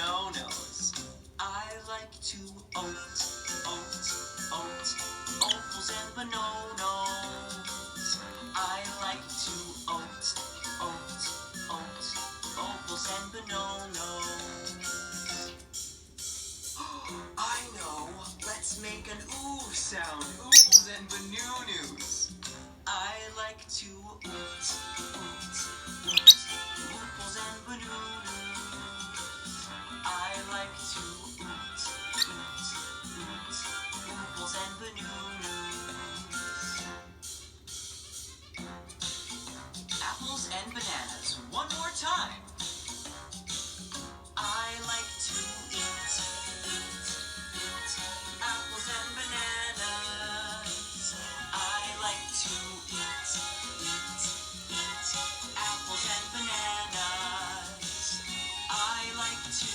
no-nos. I like to oat, opals and bananas. I like to oat, opals and bananas. I know. Let's make an ooh sound. Oopals and bananas. I like to oot, oopals and bananas. I like to oot, oopals and bananas. Apples and bananas. One more time. I like to eat, apples and bananas. I like to eat, apples and bananas. I like to